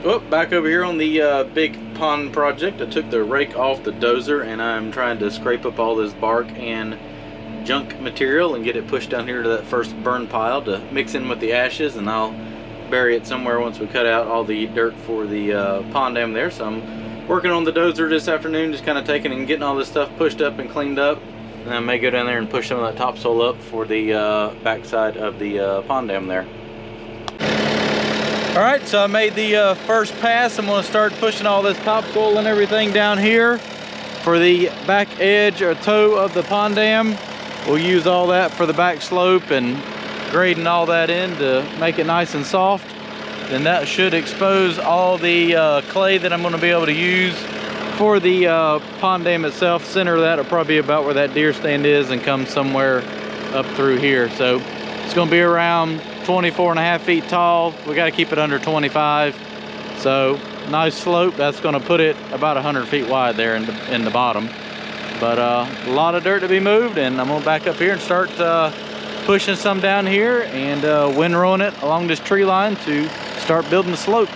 Oh, back over here on the big pond project. I took the rake off the dozer and I'm trying to scrape up all this bark and junk material and get it pushed down here to that first burn pile to mix in with the ashes, and I'll bury it somewhere once we cut out all the dirt for the pond dam there. So I'm working on the dozer this afternoon, just kind of taking and getting all this stuff pushed up and cleaned up, and I may go down there and push some of that topsoil up for the backside of the pond dam there. All right, so I made the first pass. I'm going to start pushing all this topsoil and everything down here for the back edge or toe of the pond dam. We'll use all that for the back slope and grading all that in to make it nice and soft. Then that should expose all the clay that I'm going to be able to use for the pond dam itself. Center of that will probably be about where that deer stand is and come somewhere up through here. So it's going to be around 24.5 feet tall. We got to keep it under 25. So nice slope. That's going to put it about 100 feet wide there in the bottom. But a lot of dirt to be moved, and I'm gonna back up here and start pushing some down here and windrowing it along this tree line to start building the slope.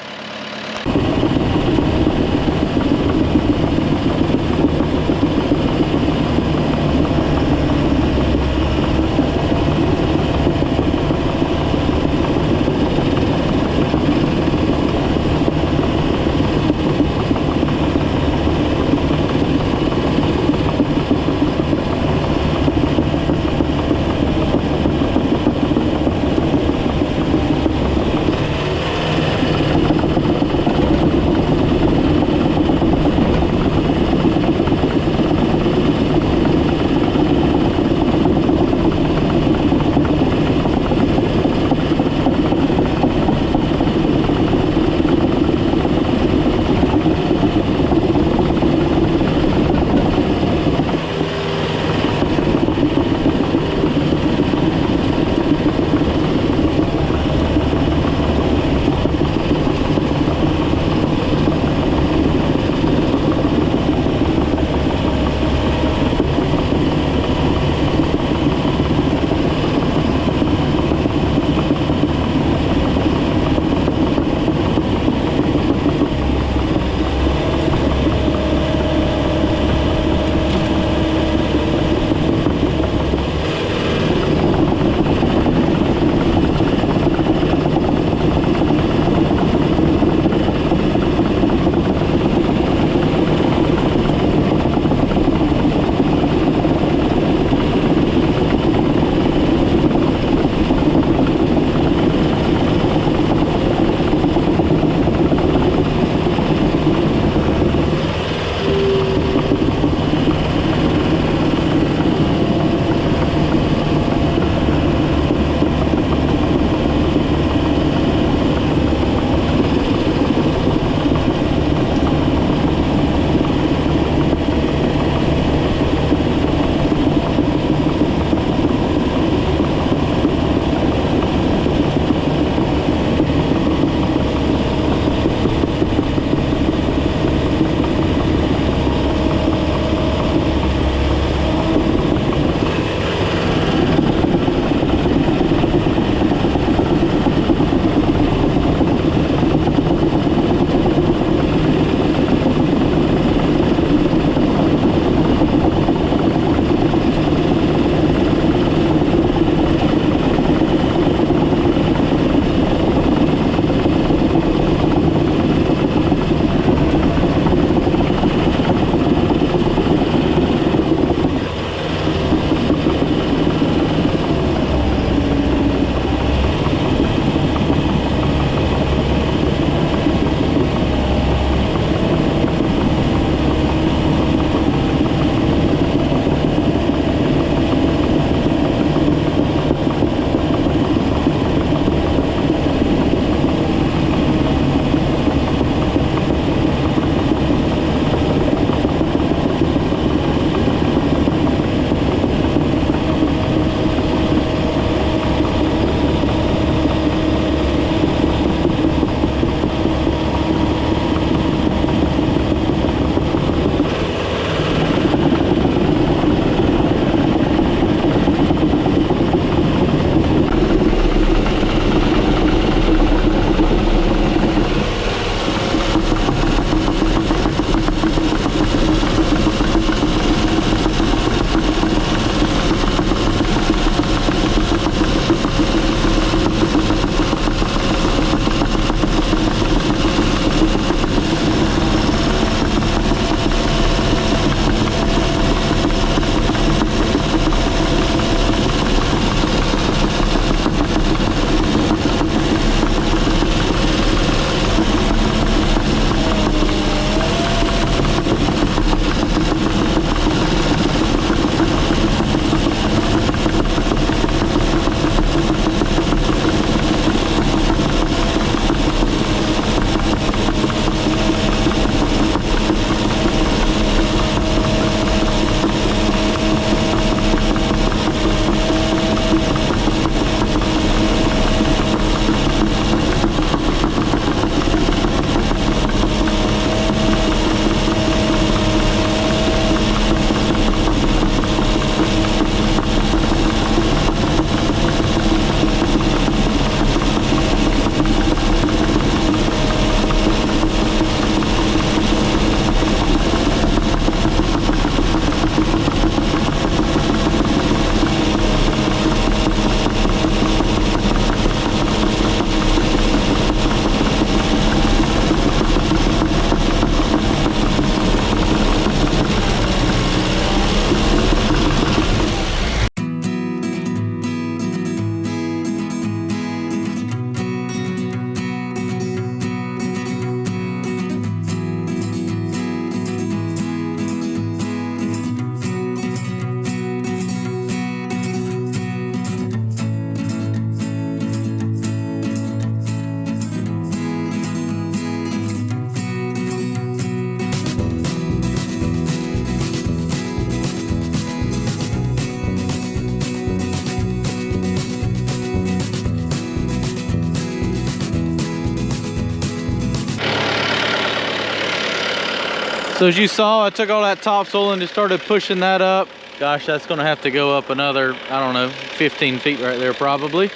So as you saw, I took all that topsoil and just started pushing that up. Gosh, that's gonna have to go up another, I don't know, 15 feet right there probably.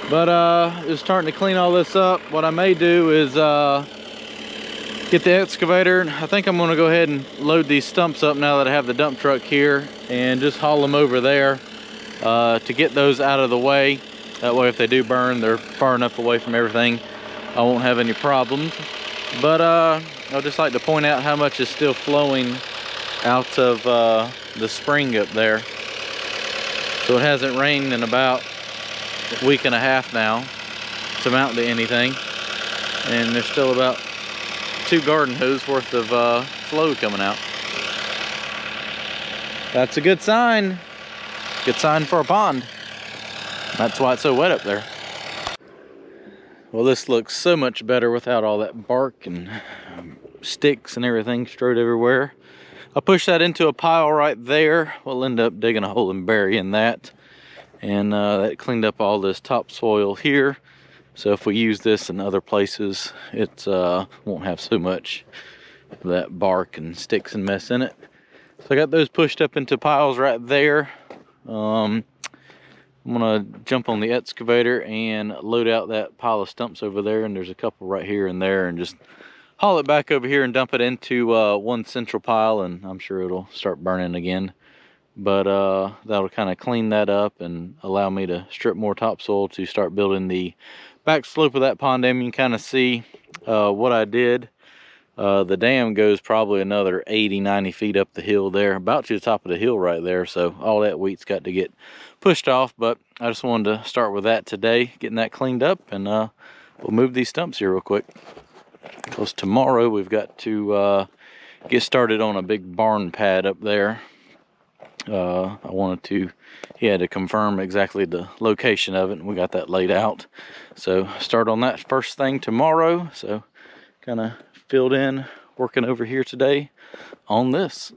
But just starting to clean all this up. What I may do is get the excavator. I think I'm gonna go ahead and load these stumps up now that I have the dump truck here and just haul them over there to get those out of the way. That way if they do burn, they're far enough away from everything, I won't have any problems. But I'd just like to point out how much is still flowing out of the spring up there. So it hasn't rained in about a week and a half now to amount to anything. And there's still about 2 garden hose worth of flow coming out. That's a good sign. Good sign for a pond. That's why it's so wet up there. Well, this looks so much better without all that bark and sticks and everything strewed everywhere. I'll push that into a pile right there. We'll end up digging a hole and burying that. And that cleaned up all this topsoil here. So if we use this in other places, it won't have so much of that bark and sticks and mess in it. So I got those pushed up into piles right there. I'm gonna jump on the excavator and load out that pile of stumps over there, and there's a couple right here and there, and just haul it back over here and dump it into one central pile, and I'm sure it'll start burning again. But that'll kind of clean that up and allow me to strip more topsoil to start building the back slope of that pond dam. You can kind of see what I did. The dam goes probably another 80-90 feet up the hill there, about to the top of the hill right there. So all that wheat's got to get pushed off, but I just wanted to start with that today, getting that cleaned up, and we'll move these stumps here real quick, because tomorrow we've got to get started on a big barn pad up there. He had to confirm exactly the location of it, and we got that laid out. So start on that first thing tomorrow. So kind of filled in, working over here today on this.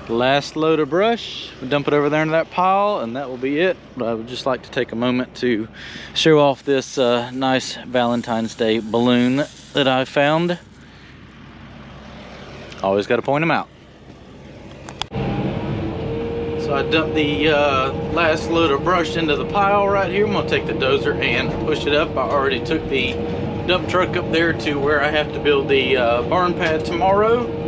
Last load of brush, we'll dump it over there into that pile, and that will be it. But I would just like to take a moment to show off this nice Valentine's Day balloon that I found. Always got to point them out. So I dumped the last load of brush into the pile right here. I'm gonna take the dozer and push it up. I already took the dump truck up there to where I have to build the barn pad tomorrow.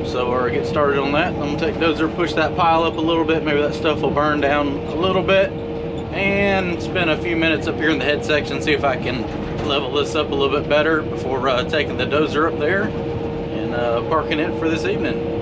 So we'll get started on that. I'm gonna take dozer, push that pile up a little bit. Maybe that stuff will burn down a little bit. And spend a few minutes up here in the head section, see if I can level this up a little bit better before taking the dozer up there and parking it for this evening.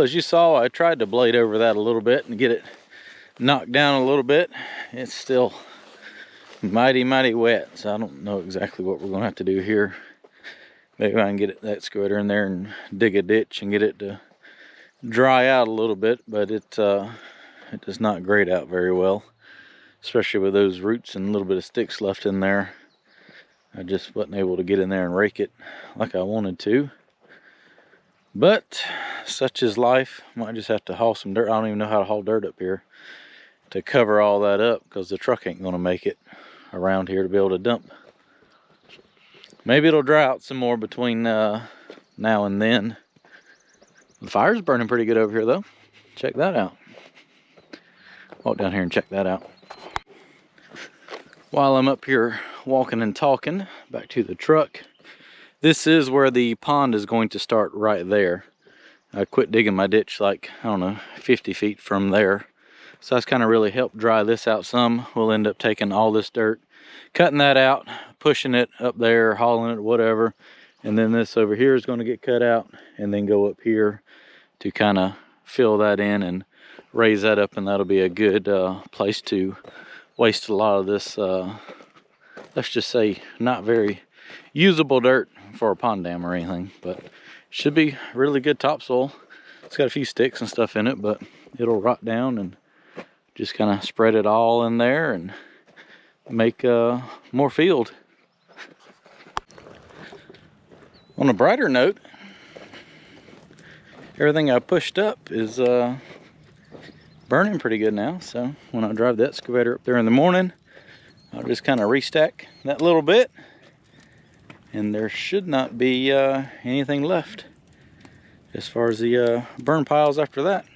Well, as you saw, I tried to blade over that a little bit and get it knocked down a little bit. It's still mighty wet, so I don't know exactly what we're gonna have to do here. Maybe I can get that excavator in there and dig a ditch and get it to dry out a little bit, but it does not grade out very well, especially with those roots and a little bit of sticks left in there. I just wasn't able to get in there and rake it like I wanted to. But such is life. Might just have to haul some dirt. I don't even know how to haul dirt up here to cover all that up, because the truck ain't gonna make it around here to be able to dump. Maybe it'll dry out some more between now and then. The fire's burning pretty good over here though. Check that out. Walk down here and check that out. While I'm up here walking and talking, back to the truck. This is where the pond is going to start, right there. I quit digging my ditch like, I don't know, 50 feet from there. So that's kind of really helped dry this out some. We'll end up taking all this dirt, cutting that out, pushing it up there, hauling it, whatever. And then this over here is going to get cut out and then go up here to kind of fill that in and raise that up. And that'll be a good place to waste a lot of this, let's just say, not very usable dirt for a pond dam or anything. But should be really good topsoil. It's got a few sticks and stuff in it, but it'll rot down, and just kind of spread it all in there and make more field. On a brighter note, everything I pushed up is burning pretty good now. So when I drive the excavator up there in the morning, I'll just kind of restack that little bit, and there should not be anything left as far as the burn piles after that.